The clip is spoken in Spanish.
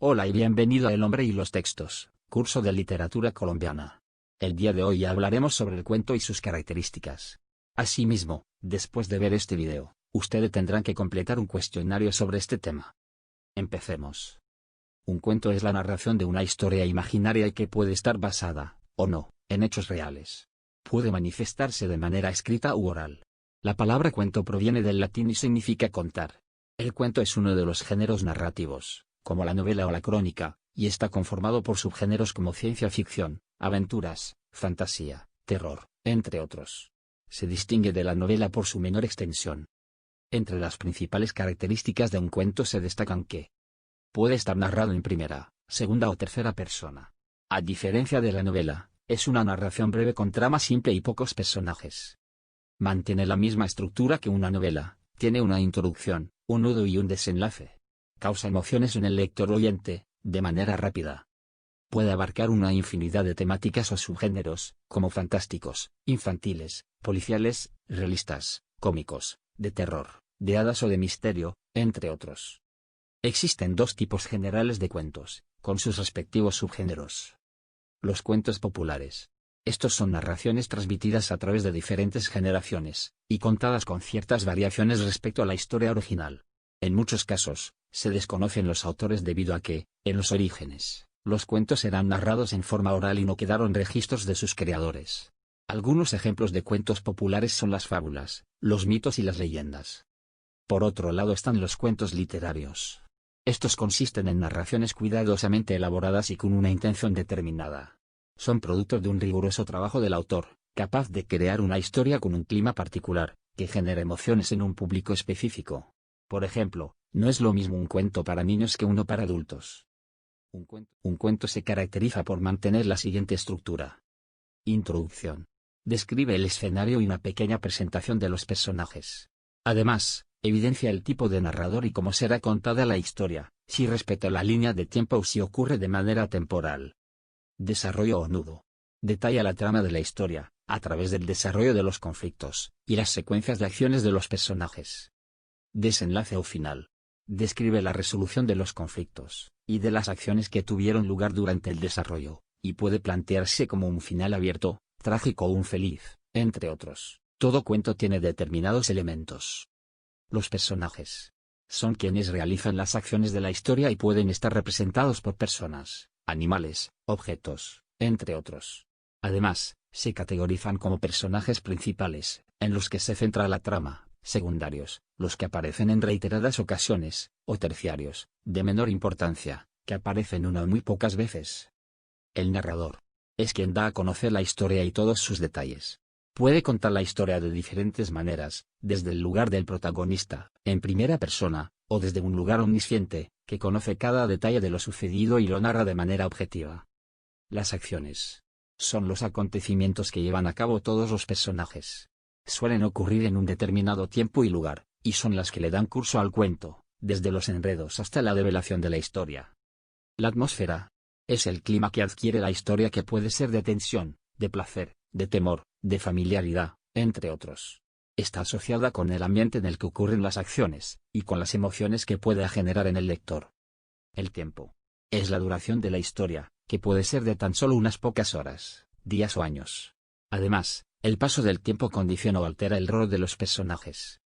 Hola y bienvenido a El hombre y los textos, curso de literatura colombiana. El día de hoy hablaremos sobre el cuento y sus características. Asimismo, después de ver este video, ustedes tendrán que completar un cuestionario sobre este tema. Empecemos. Un cuento es la narración de una historia imaginaria y que puede estar basada, o no, en hechos reales. Puede manifestarse de manera escrita u oral. La palabra cuento proviene del latín y significa contar. El cuento es uno de los géneros narrativos, como la novela o la crónica, y está conformado por subgéneros como ciencia ficción, aventuras, fantasía, terror, entre otros. Se distingue de la novela por su menor extensión. Entre las principales características de un cuento se destacan que puede estar narrado en primera, segunda o tercera persona. A diferencia de la novela, es una narración breve con trama simple y pocos personajes. Mantiene la misma estructura que una novela, tiene una introducción, un nudo y un desenlace. Causa emociones en el lector oyente, de manera rápida. Puede abarcar una infinidad de temáticas o subgéneros, como fantásticos, infantiles, policiales, realistas, cómicos, de terror, de hadas o de misterio, entre otros. Existen dos tipos generales de cuentos, con sus respectivos subgéneros. Los cuentos populares. Estos son narraciones transmitidas a través de diferentes generaciones, y contadas con ciertas variaciones respecto a la historia original. En muchos casos, se desconocen los autores debido a que, en los orígenes, los cuentos eran narrados en forma oral y no quedaron registros de sus creadores. Algunos ejemplos de cuentos populares son las fábulas, los mitos y las leyendas. Por otro lado están los cuentos literarios. Estos consisten en narraciones cuidadosamente elaboradas y con una intención determinada. Son productos de un riguroso trabajo del autor, capaz de crear una historia con un clima particular, que genera emociones en un público específico. Por ejemplo, no es lo mismo un cuento para niños que uno para adultos. Un cuento se caracteriza por mantener la siguiente estructura. Introducción. Describe el escenario y una pequeña presentación de los personajes. Además, evidencia el tipo de narrador y cómo será contada la historia, si respeta la línea de tiempo o si ocurre de manera temporal. Desarrollo o nudo. Detalla la trama de la historia, a través del desarrollo de los conflictos, y las secuencias de acciones de los personajes. Desenlace o final. Describe la resolución de los conflictos, y de las acciones que tuvieron lugar durante el desarrollo, y puede plantearse como un final abierto, trágico o un feliz, entre otros. Todo cuento tiene determinados elementos. Los personajes. Son quienes realizan las acciones de la historia y pueden estar representados por personas, animales, objetos, entre otros. Además, se categorizan como personajes principales, en los que se centra la trama, secundarios, los que aparecen en reiteradas ocasiones, o terciarios, de menor importancia, que aparecen una o muy pocas veces. El narrador. Es quien da a conocer la historia y todos sus detalles. Puede contar la historia de diferentes maneras, desde el lugar del protagonista, en primera persona, o desde un lugar omnisciente, que conoce cada detalle de lo sucedido y lo narra de manera objetiva. Las acciones. Son los acontecimientos que llevan a cabo todos los personajes. Suelen ocurrir en un determinado tiempo y lugar, y son las que le dan curso al cuento, desde los enredos hasta la develación de la historia. La atmósfera. Es el clima que adquiere la historia, que puede ser de tensión, de placer, de temor, de familiaridad, entre otros. Está asociada con el ambiente en el que ocurren las acciones, y con las emociones que puede generar en el lector. El tiempo. Es la duración de la historia, que puede ser de tan solo unas pocas horas, días o años. Además, el paso del tiempo condiciona o altera el rol de los personajes.